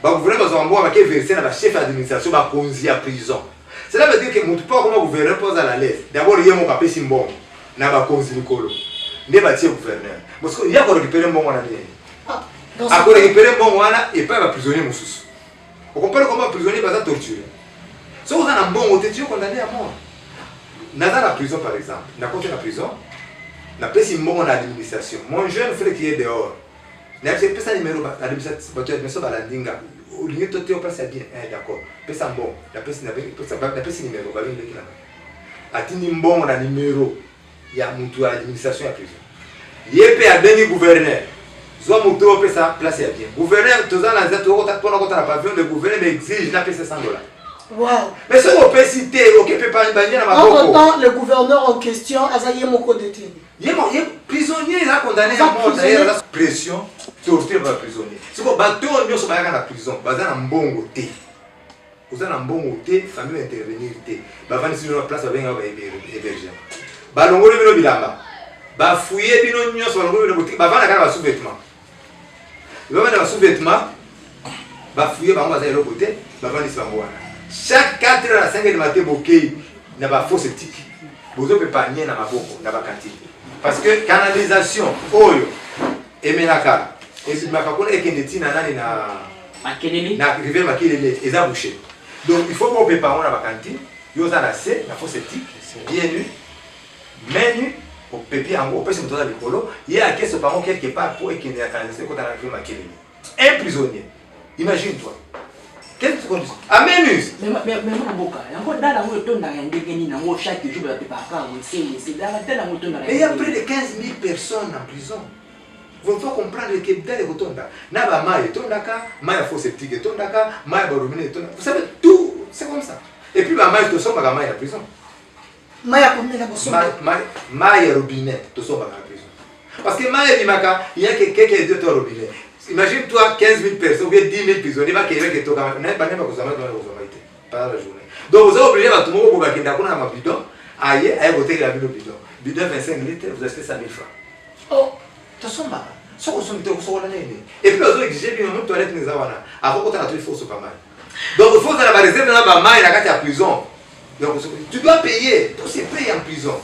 Vous voulez que verser dans le chef d'administration, vous à prison. Cela veut dire que vous ne pouvez pas comme gouverneur pose à la l'aise. D'abord, il y a mon papier simbon, dans la consi Nicolo. Il y a un gouverneur. Parce qu'il y a récupéré un bon wana. À récupérer un bon wana et pas un prisonnier. Vous comprenez comment un prisonnier va être torturé. Si vous avez un bon côté, tu es condamné à mort. Dans la prison par exemple, dans la prison, on a pris mon administration. Mon jeune frère qui est dehors, on a pris un numéro d'administration, on a dit au lieu de tout passer bien, d'accord. Pesa bon, la pesa numéro, va venir là. Atini bon na numéro, il y a mutu administration à prison. Yepé a dernier gouverneur. Soit mutu pesa place à bien. Gouverneur tozana na zeto ko ta na pavillon de gouverneur exige na pesa $100. Wow. Mais ce qu'on peut citer, on peut pas banir na maboko. Entre-temps, le gouverneur en question azaye moko détenu. Il est prisonnier, il a condamné à mort. D'ailleurs, la pression, torture par prisonnier. C'est quoi, bateau, on est dans la prison, basé en bon côté. Vous avez un bon côté, famille intervenir. Bavani si la place, va venir héberger. Balongo le bino bilamba. Ba fouiller bino nyos, balongo le boutique. Bavani la sous-vêtement. Bavani la sous-vêtement. Ba fouiller, ba on va aller l'autre côté. Bavani si bango wana. Chaque 4 heures à 5 heures du matin, bokei na ba fausse tique. Vous avez pas nier na maboko, na ba cantine. Parce que canalisation, oyo, et menaka, et si makakona et kendetina nani na rivière Makelele, ils ont bouché. Donc il faut qu'on prépare on a la cantine, ils ont assez, la fosse septique, bien nu, menu, au pépi en gros, peut se mettre dans le colo, il y a quelque part quelque part pour qu'il y ait la canalisation quand on a la rivière Makelele. Un prisonnier, imagine-toi. Qu'est-ce que tu dis? Amenus. Mais Boka, dans la moto, on a un dégaini, chaque jour, c'est dans la moto. Et il y a près de 15 000 personnes en prison. Vous devez comprendre que dans les rotondas, Naba Maya Tondaka, Maya Faux Septique Tondaka, Maya Baromine Tondaka. Vous savez, tout, c'est comme ça. Et puis, Maya Tosso Maya la prison. Maya combien la boisson? Maya Robinet, Tosso Maya la prison. Parce que Maya Bimaka, il y a quelqu'un qui est de toi robinet. Imagine-toi 15 000 personnes, ou bien 10 000 prisonniers, qui est tout pas la journée. Donc vous êtes obligé de tout le monde pour qu'il y ait un bidon, aïe, aïe, vous avez la bidon. Bidon 25 litres, vous achetez 5 000 francs. Oh, tu as son mal. Et puis vous avez exigé que nous toilette nous avons. Avant qu'on ait tout il faut pas mal. Donc il faut que la réserve dans la main, il y a la prison. Donc tu dois payer, tout c'est payé en prison.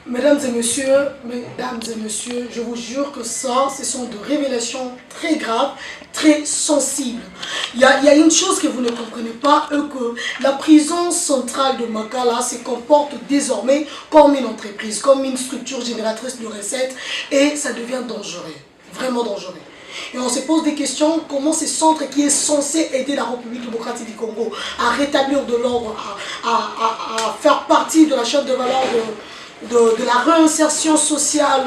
Mesdames et messieurs, je vous jure que ça, ce sont de révélations très graves, très sensibles. Il y a une chose que vous ne comprenez pas, que la prison centrale de Makala se comporte désormais comme une entreprise, comme une structure génératrice de recettes, et ça devient dangereux, vraiment dangereux. Et on se pose des questions, comment ce centre qui est censé aider la République démocratique du Congo à rétablir de l'ordre, à faire partie de la chaîne de valeur de la réinsertion sociale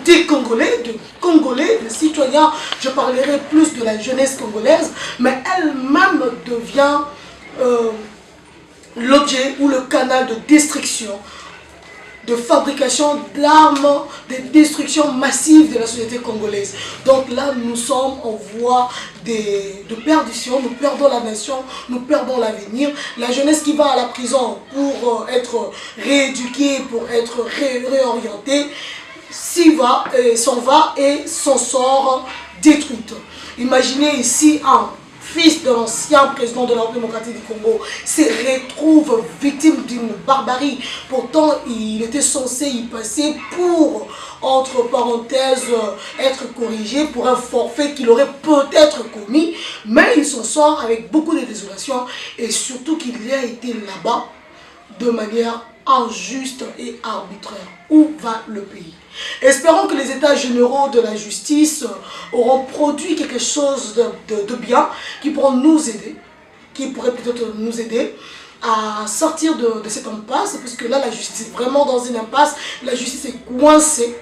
des Congolais, de citoyens, je parlerai plus de la jeunesse congolaise, mais elle-même devient l'objet ou le canal de destruction, de fabrication d'armes, de destruction massive de la société congolaise. Donc là, nous sommes en voie de perdition, nous perdons la nation, nous perdons l'avenir. La jeunesse qui va à la prison pour être rééduquée, pour être réorientée, s'en va et s'en sort détruite. Imaginez ici un fils de l'ancien président de la République démocratique du Congo, se retrouve victime d'une barbarie. Pourtant, il était censé y passer pour, entre parenthèses, être corrigé pour un forfait qu'il aurait peut-être commis, mais il s'en sort avec beaucoup de désolation et surtout qu'il a été là-bas de manière injuste et arbitraire. Où va le pays? Espérons que les états généraux de la justice auront produit quelque chose de bien qui pourront nous aider, qui pourrait peut-être nous aider à sortir de cette impasse, puisque là la justice est vraiment dans une impasse, la justice est coincée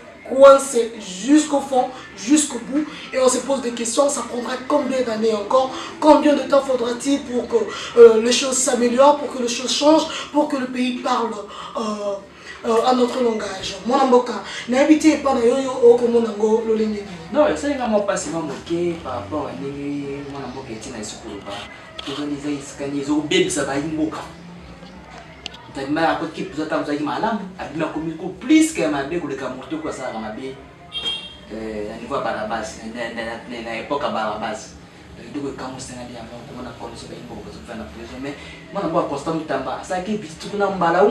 jusqu'au fond, jusqu'au bout, et on se pose des questions, ça prendra combien d'années encore, combien de temps faudra-t-il pour que les choses s'améliorent, pour que les choses changent, pour que le pays parle à notre langage. Mon amboka, n'habitez pas d'ailleurs au Komonango, le Lénini. Non, ça n'est pas passivement moqué par rapport à mon amboka et Tina Sukuruba. Tous les Aïskani, ils ont bien ça va y moka. T'as mal à côté qui peut être un malam, à bien comme plus qu'un mabé ou le camourto quoi ça à mabé. À niveau Barabas, à l'époque à Barabas. Donc, quand on s'est dit, on a connu ce pays pour faire la prison. Mais moi, on a constamment tamba. Ça qui est tout le monde mbala.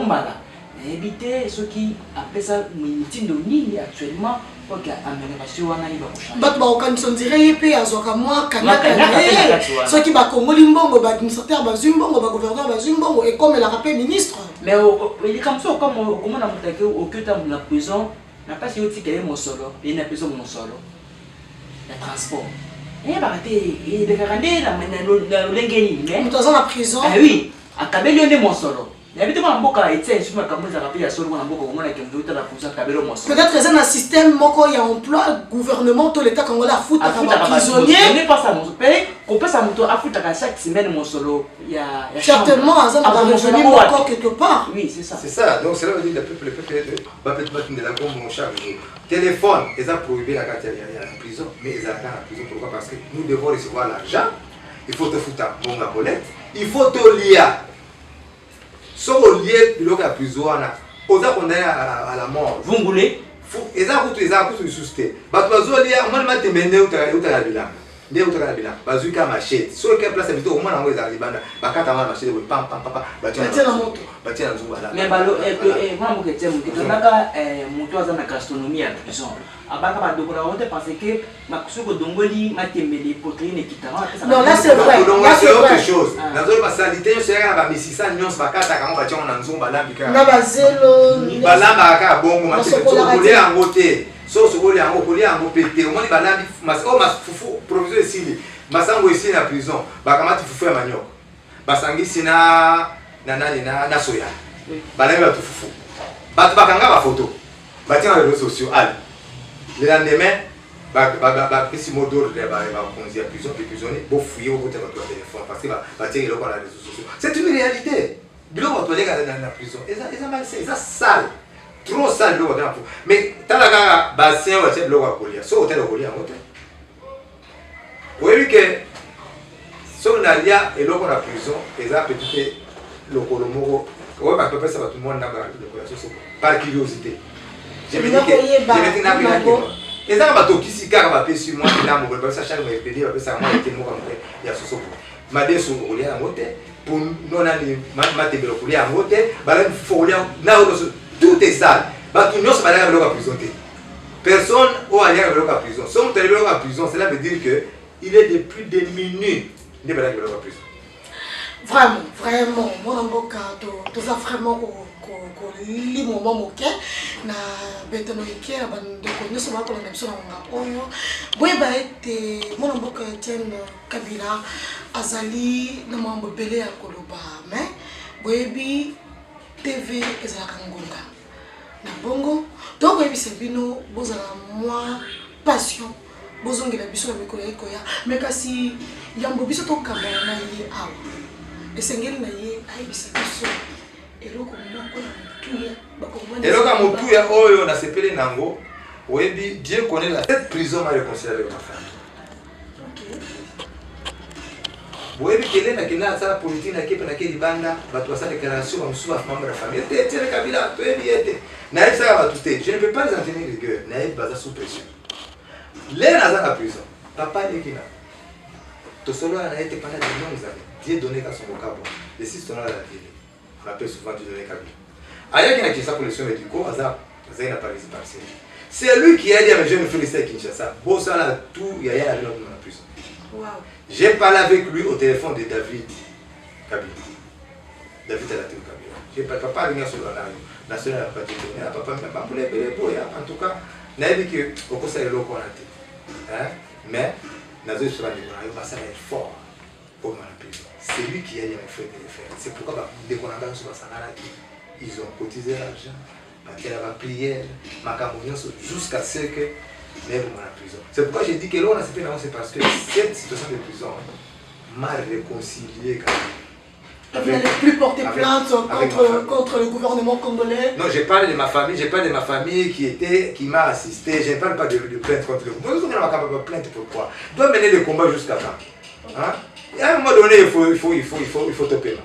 Éviter ceux qui appellent ça meeting de ligne actuellement Ok, amélioration wana iba kushanga. Bato bakokanisa ndire ye mpe azwaka mwa kanaka na ye soki bakongoli mbongo baadministrateur bazwi mbongo bagouverneur bazwi mbongo ekomelaka mpe ministre. Mais likambo so okomona moto ake oki otambola na prison na mpasi otika ye mosolo ye na prison mosolo ya transport eyebaka te elekaka nde na lolenge nini moto aza na prison. Oui akabeli yo nde mosolo yabi te mwana mboka etie soki makambo ezaka mpe ya solo mwana mboka komona kende otala prison akabeli yo mosolo. Peut-être eza na système moko ya emploi gouvernement to l'état congolais afutaka baprisonnier mpe kopesa moto afutaka chaque semaine mosolo ya certainement aza na barevenu moko quelque part. Oui c'est ça. C'est ça, donc cela veut dire que le peuple de la Congo chaque jour. Téléphone, ils ont prohibé la carte en prison, mais ils ont en prison. Pourquoi? Parce que nous devons recevoir l'argent, il faut te foutre mon bolette, il faut te lier. Si on lie la prison, on a condamné à la mort. Vous voulez? Ils ont coûté une société. Bah, tu vas lier, on m'a demandé où tu as la bilan. Nde utaka bila bazuka machete so ke place bito au moins ngweza libanda bakata ma machete we pam pam pam batia na moto batia na zungu ala mais balo moi mo kete mo kete naka moto aza na gastronomie ya prison abaka ba dokona on te penser que makusuko dongoli matembele protéine kitara. Non là c'est vrai, là c'est autre chose. Dans le basalité yo sera ba misisa nyonso bakata kango batia na nzungu balambika na bazelo balamba ka bongo matembele ko yango te. So sokoli yango koli yango pété au moins balambi fufu provision ici masango ici na prison bakamati fufu ya manioc basangisi na soya balambi ba fufu bato bakanga ba photo batia na réseaux sociaux ali le lendemain ba pesi modor de ba konzi ya prison puis prisonnier bo fouiller au côté de votre téléphone parce que batia le kwa na réseaux sociaux c'est une réalité biloko to lega na prison eza mal c'est sale. Trop sale le water mais talaka bassin wa tête le wa kolia so hôtel kolia hôtel oui que so na lia et loko na prison et ça petit le kolomoko ouais bah papa ça va tout le monde na ba le so par curiosité j'ai dit que na bien que et ça va to kisi ka ba pesi moi na mo ba ça chaque me pédé ba ça moi était mo comme ya so ma deso kolia hôtel pour non ani ma te belo kolia hôtel ba la folia na tout est sale. Tout le monde va aller à prison. Personne n'a aller à la prison. Si on est allé à la prison, cela veut dire qu'il est de plus de minutes de aller à la prison. Vraiment, mon avocat, tout ça vraiment li moment moké na betano iké na bande konyo so ba ko na biso na oyo boye ba ete mon avocat Etienne Kabila azali na mambo belé ya koloba mais boye bi TV ezalaka ngonga na bongo donc oyebisa bino bozala mwa passion bozongela biso na mikolo ya ekoya mais kasi yambo biso tokambala na ye awa esengeli na ye ayebisa biso eloko moko ya motuya bakongomani eloko ya motuya oyo nasepeli nango oyebi Dieu connaît la cette prison m'a réconcilié avec ma femme. Boyebi kele na kila sala politique na kepe na keli banda bato sa déclaration en sous membre de la famille Etienne Kabila to ebi ete na esa ka bato te je ne peux pas les en tenir rigueur na eba baza sous pression les na za prison papa lekina to solo na ete pendant de longues années Dieu donné ka son vocabo les six sont à la télé on appelle souvent Dieu donné Kabila aya qui na Kinshasa pour les soins médicaux aza na Paris partiel c'est lui qui a dit à mes jeunes frères ici à Kinshasa bon ça là tout il y a la prison. Wow. J'ai parlé avec lui au téléphone de David Kabila. David Alatou Kabila. J'ai pas rien sur la nationale à partir de là. Papa m'a pas en tout cas, n'a dit que au cours de l'eau qu'on a été. Mais Nazo sera dit qu'on va être fort pour la prison. C'est lui qui a les frais de les faire. C'est pourquoi dès qu'on a sur la sanala, ils ont cotisé l'argent, il y a la prière, jusqu'à ce que même dans la prison. C'est pourquoi j'ai dit que là on a fait c'est parce que cette situation de prison m'a réconcilié quand même. Vous n'allez plus porter plainte contre le gouvernement congolais? Non, je parle de ma famille, qui m'a assisté. Je ne parle pas de plainte contre le gouvernement. Vous n'avez pas plainte pourquoi? Il doit mener le combat jusqu'à quand. Hein? Et à un moment donné, il faut te payer.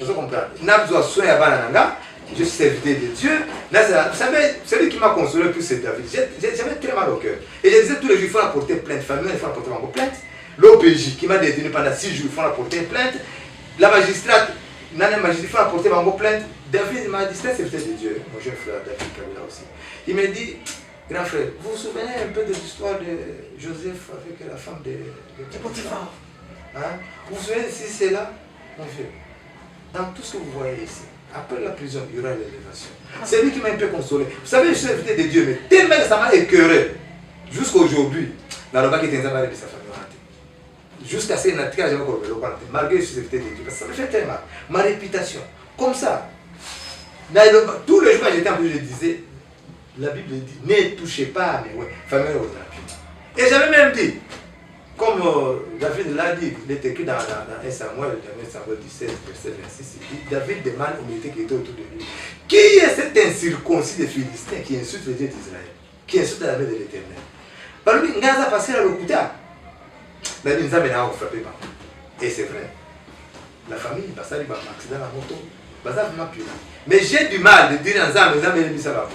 Vous comprenez? N'a besoin de soins à Bananga. Je suis serviteur de Dieu. Vous savez, celui qui m'a consolé le plus, c'est David. J'avais très mal au cœur. Et je disais tous les jours, il faut apporter plainte. Famille, il faut apporter plainte. L'OPJ qui m'a détenu pendant 6 jours, il faut apporter plainte. La magistrate, il faut apporter plainte. David m'a dit, c'est serviteur de Dieu. Mon jeune frère David Kabila aussi. Il m'a dit, Grand frère, vous vous souvenez un peu de l'histoire de Joseph avec la femme de Potiphar. Hein? Vous vous souvenez si c'est là, mon vieux, dans tout ce que vous voyez ici, après la prison, il y aura l'élévation. C'est lui qui m'a un peu consolé. Vous savez, je suis invité de Dieu, mais tellement que ça m'a écœuré. Jusqu'à aujourd'hui, dans le bac qui était en de sa famille. Jusqu'à ce que j'avais malgré que je suis invité de Dieu, parce que ça me fait très mal. Ma réputation, comme ça. Tous les jours quand j'étais en plus, je disais, la Bible dit, ne touchez pas à mes familles aux impurs. Et j'avais même dit, comme David l'a dit, il est écrit dans 1 Samuel 17, verset 26, il dit, David demande aux militaires qui étaient autour de lui, qui est cet incirconcis des Philistins qui insulte le Dieu d'Israël, qui insulte la main de l'Éternel. Par lui, Ngaza passé à l'Okuta. David Nzambe n'a pas frappé. Et c'est vrai. La famille, il passe à l'accident à la moto. Mais j'ai du mal de dire Nzambe n'est pas ça.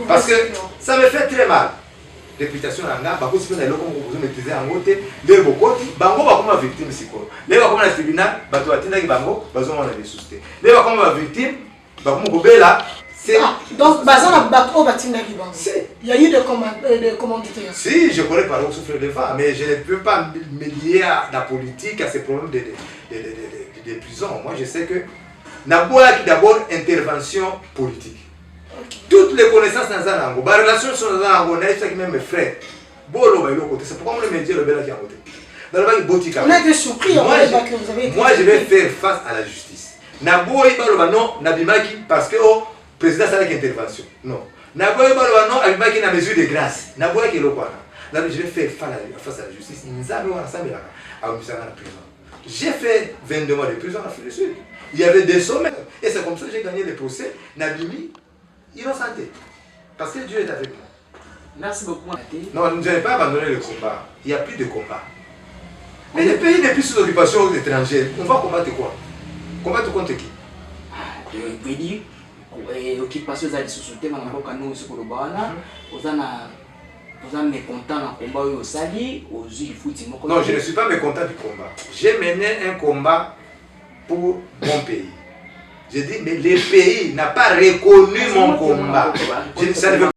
Parce que ça me fait très mal. Réputation en Nga, parce que vous maîtrisez en côté, les Bokoti, Bango va comme victime psycho. Les va comme la tribunal, Bato Atina Bango, Bazon on a des soucis. Les va comme victime, Bango Bela. Donc, il y a eu des commanditaires. Si, je connais par où souffre les femmes, mais je ne peux pas me lier à la politique, à ces problèmes de prison. Moi, je sais que Naboua qui d'abord intervention politique. Toutes les connaissances dans un angle, les relations sont dans un angle, c'est même mes frères. C'est pourquoi on me dit le bel qui a voté. On a été surpris en fait que vous avez été. Moi, je vais faire face à la justice. Naboua il parle non, Nabimaki parce que le président c'est avec intervention. Non. Naboua il parle non, Nabimaki na mesure de grâce. Naboua qui est le quoi. Je vais faire face à la justice. J'ai fait 22 mois de prison en Afrique du Sud. Il y avait des sommets. Et c'est comme ça que j'ai gagné les procès. Nabimi, innocenté. Parce que Dieu est avec moi. Merci beaucoup. Non, nous n'avons pas abandonné le combat. Il n'y a plus de combat. Mais les pays n'est plus sous occupation étrangère. On va combattre quoi? Combattre contre qui? Je peux dire, l'occupation est sous-soutenue, mais on va nous sur le bana. Vous êtes mécontent dans le combat au Sali, aux îles Fouti. Non, je ne suis pas mécontent du combat. J'ai mené un combat pour mon pays. J'ai dit, mais le pays n'a pas reconnu mon combat.